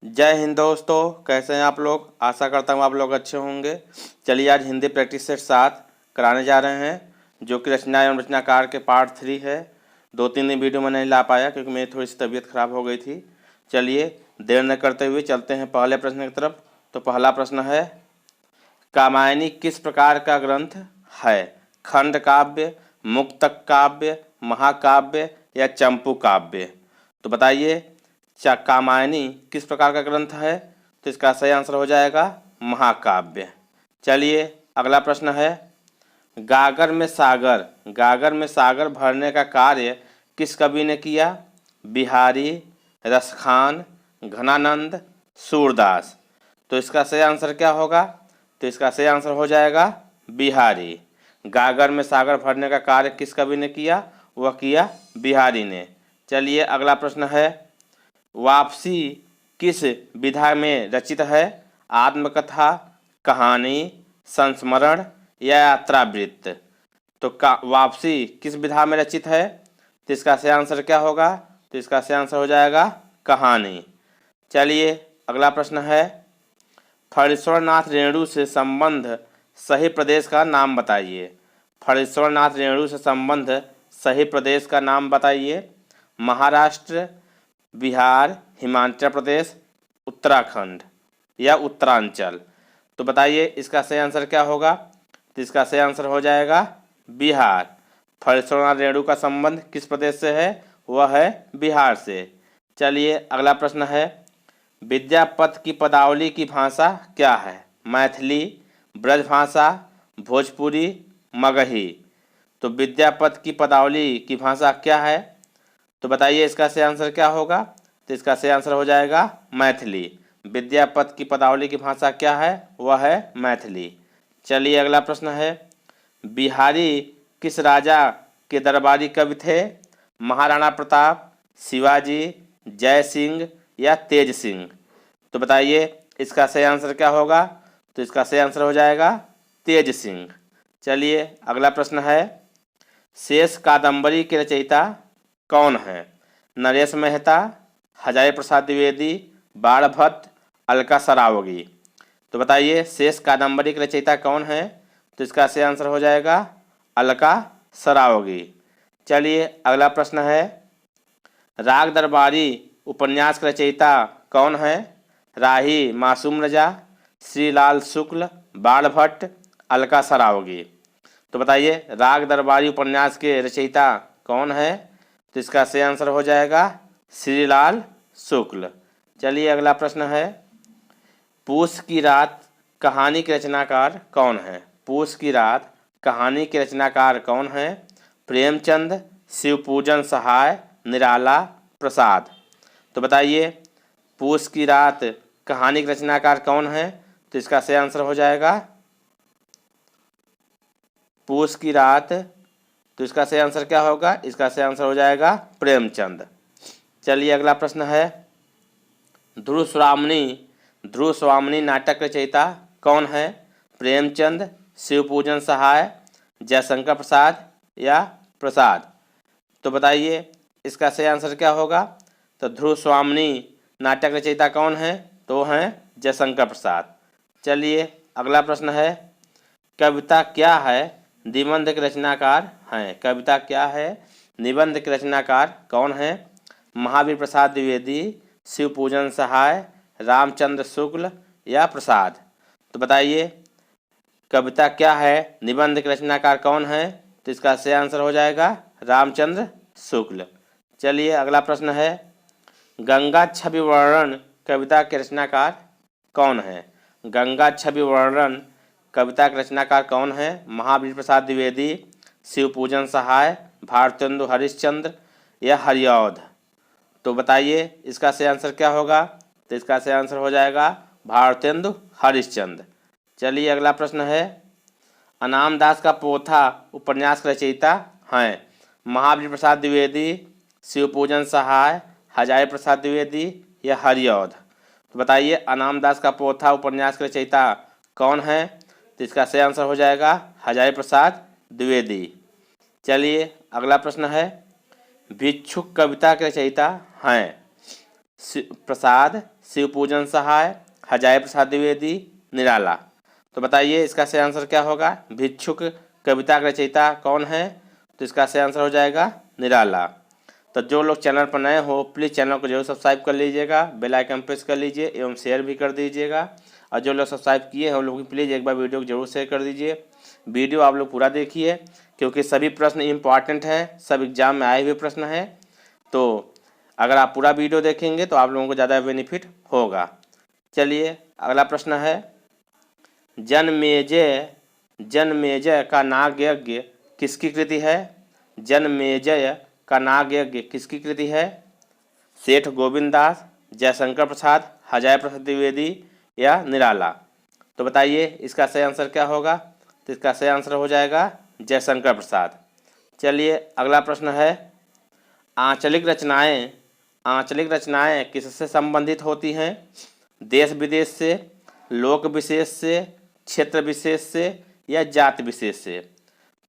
जय हिंद दोस्तों, कैसे हैं आप लोग। आशा करता हूँ आप लोग अच्छे होंगे। चलिए आज हिंदी प्रैक्टिस सेट 7 कराने जा रहे हैं, जो कि रचना एवं रचनाकार के पार्ट 3 है। 2-3 दिन वीडियो में नहीं ला पाया क्योंकि मेरी थोड़ी सी तबीयत खराब हो गई थी। चलिए देर न करते हुए चलते हैं पहले प्रश्न की तरफ। तो पहला प्रश्न है, कामायनी किस प्रकार का ग्रंथ है? खंड काव्य, मुक्तक काव्य, महाकाव्य या चंपू काव्य? तो बताइए कामायनी किस प्रकार का ग्रंथ है? तो इसका सही आंसर हो जाएगा महाकाव्य। चलिए अगला प्रश्न है, गागर में सागर भरने का कार्य किस कवि ने किया? बिहारी, रसखान, घनानंद, सूरदास? तो इसका सही आंसर क्या होगा? तो इसका सही आंसर हो जाएगा बिहारी। गागर में सागर भरने का कार्य किस कवि ने किया? वह किया बिहारी ने। चलिए अगला प्रश्न है, वापसी किस विधा में रचित है? आत्मकथा, कहानी, संस्मरण या यात्रावृत्त? तो वापसी किस विधा में रचित है? तो इसका सही आंसर क्या होगा? तो इसका सही आंसर हो जाएगा कहानी। चलिए अगला प्रश्न है, फणीश्वरनाथ रेणु से संबंध सही प्रदेश का नाम बताइए। फणीश्वरनाथ रेणु से संबंध सही प्रदेश का नाम बताइए। महाराष्ट्र, बिहार, हिमाचल प्रदेश, उत्तराखंड या उत्तरांचल? तो बताइए इसका सही आंसर क्या होगा? तो इसका सही आंसर हो जाएगा बिहार। फणीश्वरनाथ रेणु का संबंध किस प्रदेश से है? वह है बिहार से। चलिए अगला प्रश्न है, विद्यापति की पदावली की भाषा क्या है? मैथिली, ब्रजभाषा, भोजपुरी, मगही? तो विद्यापति की पदावली की भाषा क्या है? तो बताइए इसका सही आंसर क्या होगा? तो इसका सही आंसर हो जाएगा मैथिली। विद्यापति की पदावली की भाषा क्या है? वह है मैथिली। चलिए अगला प्रश्न है, बिहारी किस राजा के दरबारी कवि थे? महाराणा प्रताप, शिवाजी, जय सिंह या तेज सिंह? तो बताइए इसका सही आंसर क्या होगा? तो इसका सही आंसर हो जाएगा तेज सिंह। चलिए अगला प्रश्न है, शेष कादंबरी के रचयिता कौन है? नरेश मेहता, हजारी प्रसाद द्विवेदी, बाणभट्ट, अलका सरावगी? तो बताइए शेष कादंबरी के रचयिता कौन है? तो इसका सही आंसर हो जाएगा अलका सरावगी। चलिए अगला प्रश्न है, राग दरबारी उपन्यास के रचयिता कौन है? राही मासूम रजा, श्रीलाल शुक्ल, बाणभट्ट, अलका सरावगी? तो बताइए राग दरबारी उपन्यास के रचयिता कौन है? तो इसका सही आंसर हो जाएगा श्रीलाल शुक्ल। चलिए अगला प्रश्न है, पूस की रात कहानी के रचनाकार कौन है? पूस की रात कहानी के रचनाकार कौन है? प्रेमचंद, शिवपूजन सहाय, निराला, प्रसाद? तो बताइए पूस की रात कहानी के रचनाकार कौन है? तो इसका सही आंसर हो जाएगा पूस की रात। तो इसका सही आंसर क्या होगा? इसका सही आंसर हो जाएगा प्रेमचंद। चलिए अगला प्रश्न है, ध्रुव स्वामिनी नाटक रचयिता कौन है? प्रेमचंद, शिवपूजन सहाय, जयशंकर प्रसाद या प्रसाद? तो बताइए इसका सही आंसर क्या होगा? तो ध्रुव स्वामिनी नाटक रचयिता कौन है? तो हैं जयशंकर प्रसाद। चलिए अगला प्रश्न है, कविता क्या है निबंध के रचनाकार हैं? कविता क्या है निबंध के रचनाकार कौन है? महावीर प्रसाद द्विवेदी, शिवपूजन सहाय, रामचंद्र शुक्ल या प्रसाद? तो बताइए कविता क्या है निबंध के रचनाकार कौन है? तो इसका सही आंसर हो जाएगा रामचंद्र शुक्ल। चलिए अगला प्रश्न है, गंगा छवि वर्णन कविता के रचनाकार कौन है? गंगा छवि वर्णन कविता के रचनाकार कौन है? महावीर प्रसाद द्विवेदी, शिवपूजन सहाय, भारतेंदु हरिश्चंद्र या हरिऔध? तो बताइए इसका सही आंसर क्या होगा? तो इसका सही आंसर हो जाएगा भारतेंदु हरिश्चंद्र। चलिए अगला प्रश्न है, अनाम दास का पोथा उपन्यास के रचयिता हैं? महावीर प्रसाद द्विवेदी, शिवपूजन सहाय, हजारी प्रसाद द्विवेदी या हरिऔध? तो बताइए अनाम दास का पोथा उपन्यास के रचयिता कौन है? तो इसका सही आंसर हो जाएगा हजारी प्रसाद द्विवेदी। चलिए अगला प्रश्न है, भिक्षुक कविता के रचयिता हैं? प्रसाद, शिवपूजन सहाय, हजारी प्रसाद द्विवेदी, निराला। तो बताइए इसका सही आंसर क्या होगा। भिक्षुक कविता का रचयिता कौन है, तो इसका सही आंसर हो जाएगा निराला। तो जो लोग चैनल पर नए हो प्लीज़ चैनल को जरूर सब्सक्राइब कर लीजिएगा, बेल आइकन प्रेस कर लीजिए एवं शेयर भी कर दीजिएगा। और जो लोग सब्सक्राइब किए हैं उन लोग प्लीज़ एक बार वीडियो को जरूर शेयर कर दीजिए। वीडियो आप लोग पूरा देखिए क्योंकि सभी प्रश्न इम्पॉर्टेंट हैं, सब एग्जाम में आए हुए प्रश्न हैं। तो अगर आप पूरा वीडियो देखेंगे तो आप लोगों को ज़्यादा बेनिफिट होगा। चलिए अगला प्रश्न है, जनमेजय का नागयज्ञ किसकी कृति है। जनमेजय का नागयज्ञ किसकी कृति है। सेठ गोविंद दास, जयशंकर प्रसाद, हजारी प्रसाद द्विवेदी या निराला। तो बताइए इसका सही आंसर क्या होगा। तो इसका सही आंसर हो जाएगा जयशंकर प्रसाद। चलिए अगला प्रश्न है, आंचलिक रचनाएं किससे संबंधित होती हैं। देश विदेश से, लोक विशेष से, क्षेत्र विशेष से या जाति विशेष से।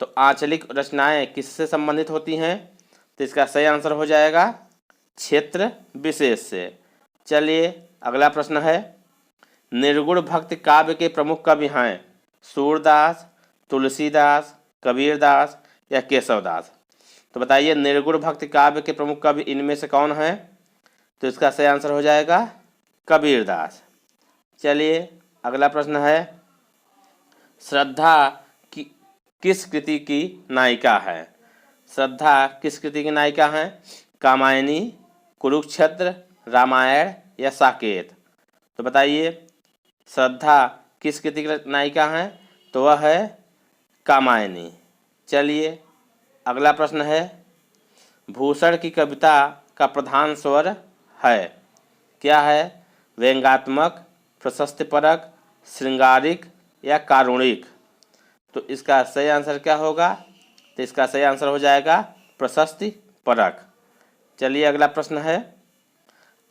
तो आंचलिक रचनाएं किससे संबंधित होती हैं, तो इसका सही आंसर हो जाएगा क्षेत्र विशेष से। चलिए अगला प्रश्न है, निर्गुण भक्ति काव्य के प्रमुख कवि हैं। सूरदास, तुलसीदास, कबीरदास या केशवदास। तो बताइए निर्गुण भक्ति काव्य के प्रमुख कवि इनमें से कौन है, तो इसका सही आंसर हो जाएगा कबीरदास। चलिए अगला प्रश्न है, श्रद्धा किस कृति की नायिका है। श्रद्धा किस कृति की नायिका है। कामायनी, कुरुक्षेत्र, रामायण या साकेत। तो बताइए श्रद्धा किस कृति की नायिका है, तो वह है कामायनी। चलिए अगला प्रश्न है, भूषण की कविता का प्रधान स्वर है। क्या है, व्यंग्यात्मक, प्रशस्तिपरक, श्रृंगारिक या कारुणिक। तो इसका सही आंसर क्या होगा, तो इसका सही आंसर हो जाएगा प्रशस्तिपरक। चलिए अगला प्रश्न है,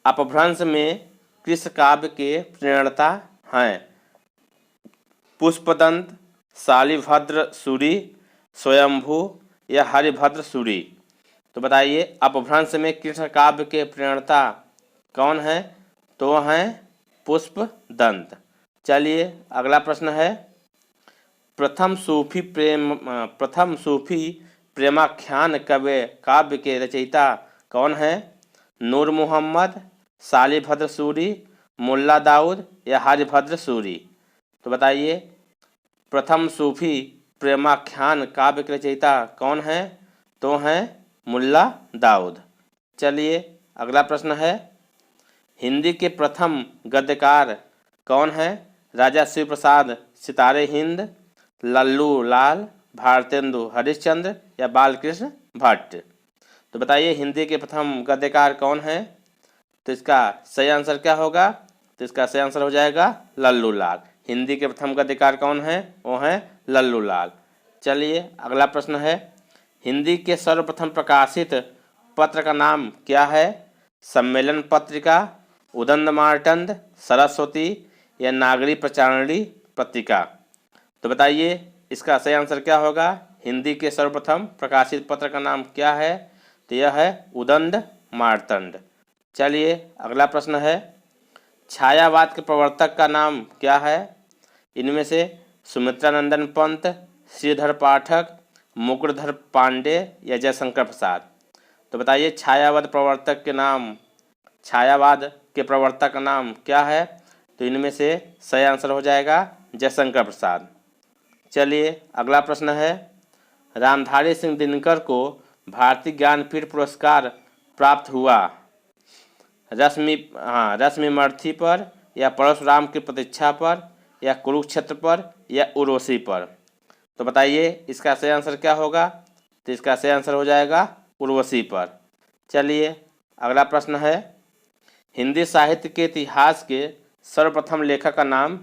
अपभ्रंश में किस काव्य के प्रणेता हैं। पुष्पदंत, शालिभद्र सूरी, स्वयंभू या हरिभद्र सूरी। तो बताइए अपभ्रंश में कृष्ण काव्य के प्रणेता कौन है, तो वह हैं पुष्पदंत। चलिए अगला प्रश्न है, प्रथम सूफी प्रेमाख्यान काव्य के रचयिता कौन है। नूर मोहम्मद, शालिभद्र सूरी, मुल्ला दाऊद या हरिभद्र सूरी। तो बताइए प्रथम सूफी प्रेमाख्यान काव्य के रचयिता कौन है, तो हैं मुल्ला दाऊद। चलिए अगला प्रश्न है, हिंदी के प्रथम गद्यकार कौन है। राजा शिव प्रसाद, सितारे हिंद, लल्लू लाल, भारतेंदु हरिश्चंद्र या बालकृष्ण भट्ट। तो बताइए हिंदी के प्रथम गद्यकार कौन है, तो इसका सही आंसर क्या होगा, तो इसका सही आंसर हो जाएगा लल्लू लाल। हिंदी के प्रथम गद्यकार कौन है, वो हैं लल्लू लाल। चलिए अगला प्रश्न है, हिंदी के सर्वप्रथम प्रकाशित पत्र का नाम क्या है। सम्मेलन पत्रिका, उदंड मार्तंड, सरस्वती या नागरी प्रचारणी पत्रिका। तो बताइए इसका सही आंसर क्या होगा। हिंदी के सर्वप्रथम प्रकाशित पत्र का नाम क्या है, तो यह है उदंड मार्तंड। चलिए अगला प्रश्न है, छायावाद के प्रवर्तक का नाम क्या है। इनमें से सुमित्रानंदन पंत, श्रीधर पाठक, मुकुटधर पांडे या जयशंकर प्रसाद। तो बताइए छायावाद के प्रवर्तक का नाम क्या है, तो इनमें से सही आंसर हो जाएगा जयशंकर प्रसाद। चलिए अगला प्रश्न है, रामधारी सिंह दिनकर को भारतीय ज्ञानपीठ पुरस्कार प्राप्त हुआ। रश्मिमर्थी पर या परशुराम की प्रतीक्षा पर या कुरुक्षेत्र पर या उर्वशी पर। तो बताइए इसका सही आंसर क्या होगा, तो इसका सही आंसर हो जाएगा उर्वशी पर। चलिए अगला प्रश्न है, हिंदी साहित्य के इतिहास के सर्वप्रथम लेखक का नाम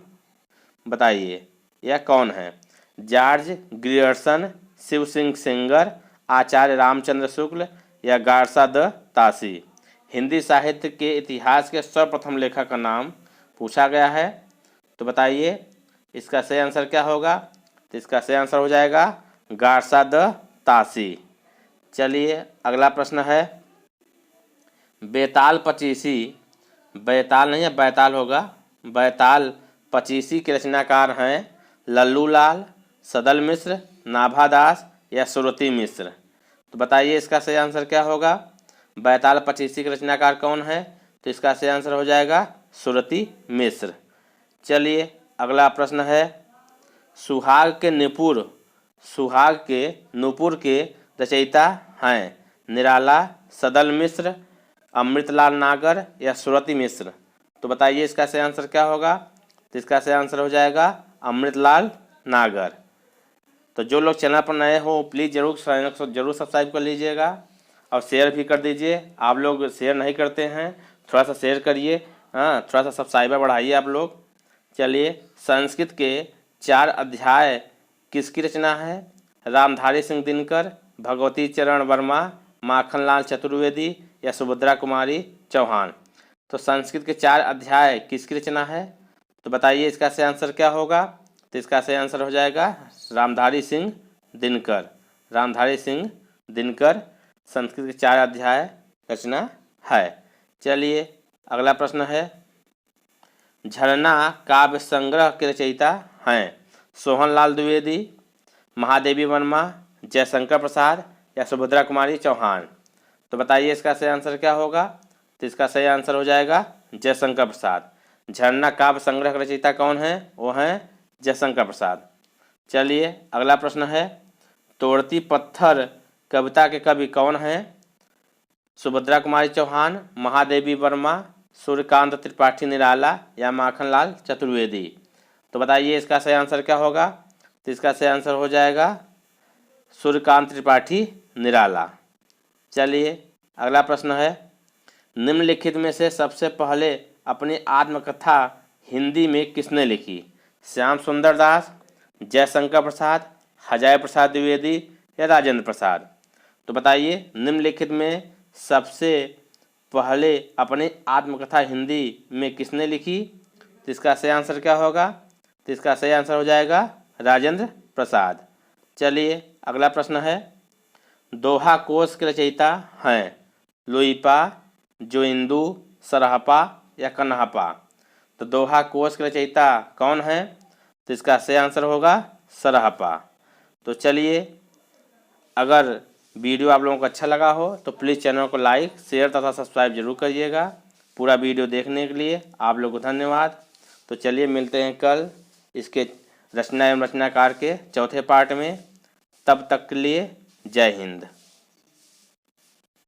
बताइए, यह कौन है। जॉर्ज ग्रियर्सन, शिव सिंह सेंगर, आचार्य रामचंद्र शुक्ल या गारसा द तासी। हिंदी साहित्य के इतिहास के सर्वप्रथम लेखक का नाम पूछा गया है, तो बताइए इसका सही आंसर क्या होगा, तो इसका सही आंसर हो जाएगा गारसा द तासी। चलिए अगला प्रश्न है, बेताल पचीसी बैताल नहीं है, बैताल होगा। बैताल पचीसी के रचनाकार हैं लल्लू लाल, सदल मिश्र, नाभादास या सुरती मिश्र। तो बताइए इसका सही आंसर क्या होगा। बैताल पचीसी के रचनाकार कौन है, तो इसका सही आंसर हो जाएगा सुरती मिश्र। चलिए अगला प्रश्न है, सुहाग के नूपुर के रचयिता हैं निराला, सदल मिश्र, अमृतलाल नागर या सुरती मिश्र। तो बताइए इसका सही आंसर क्या होगा। तो इसका सही आंसर हो जाएगा अमृतलाल नागर। तो जो लोग चैनल पर नए हो प्लीज़ जरूर सब्सक्राइब कर लीजिएगा और शेयर भी कर दीजिए। आप लोग शेयर नहीं करते हैं, थोड़ा सा शेयर करिए, हाँ थोड़ा सा सब्सक्राइबर बढ़ाइए आप लोग। चलिए संस्कृत के 4 अध्याय किसकी रचना है, रामधारी सिंह दिनकर, भगवती चरण वर्मा, माखनलाल चतुर्वेदी या सुभद्रा कुमारी चौहान। तो संस्कृत के 4 अध्याय किसकी रचना है, तो बताइए इसका सही आंसर क्या होगा। तो इसका सही आंसर हो जाएगा रामधारी सिंह दिनकर। रामधारी सिंह दिनकर संस्कृत के 4 अध्याय रचना है। चलिए अगला प्रश्न है, झरना काव्य संग्रह के रचयिता हैं सोहनलाल द्विवेदी, महादेवी वर्मा, जयशंकर प्रसाद या सुभद्रा कुमारी चौहान। तो बताइए इसका सही आंसर क्या होगा। तो इसका सही आंसर हो जाएगा जयशंकर प्रसाद। झरना काव्य संग्रह के रचयिता कौन है, वो हैं जयशंकर प्रसाद। चलिए अगला प्रश्न है, तोड़ती पत्थर कविता के कवि कौन हैं, सुभद्रा कुमारी चौहान, महादेवी वर्मा, सूर्यकांत त्रिपाठी निराला या माखनलाल चतुर्वेदी। तो बताइए इसका सही आंसर क्या होगा। तो इसका सही आंसर हो जाएगा सूर्यकांत त्रिपाठी निराला। चलिए अगला प्रश्न है, निम्नलिखित में से सबसे पहले अपनी आत्मकथा हिंदी में किसने लिखी, श्याम सुंदर दास, जयशंकर प्रसाद, हजाय प्रसाद द्विवेदी या राजेंद्र प्रसाद। तो बताइए निम्नलिखित में सबसे पहले अपनी आत्मकथा हिंदी में किसने लिखी। तो इसका सही आंसर क्या होगा। तो इसका सही आंसर हो जाएगा राजेंद्र प्रसाद। चलिए अगला प्रश्न है, दोहा कोश के रचयिता हैं लुइपा, जोइंदू, सरहपा या कन्हपा। तो दोहा कोश के रचयिता कौन है, तो इसका सही आंसर होगा सरहपा। तो चलिए अगर वीडियो आप लोगों को अच्छा लगा हो तो प्लीज़ चैनल को लाइक शेयर तथा सब्सक्राइब जरूर करिएगा। पूरा वीडियो देखने के लिए आप लोगों को धन्यवाद। तो चलिए मिलते हैं कल इसके रचना एवं रचनाकार के चौथे पार्ट में। तब तक के लिए जय हिंद।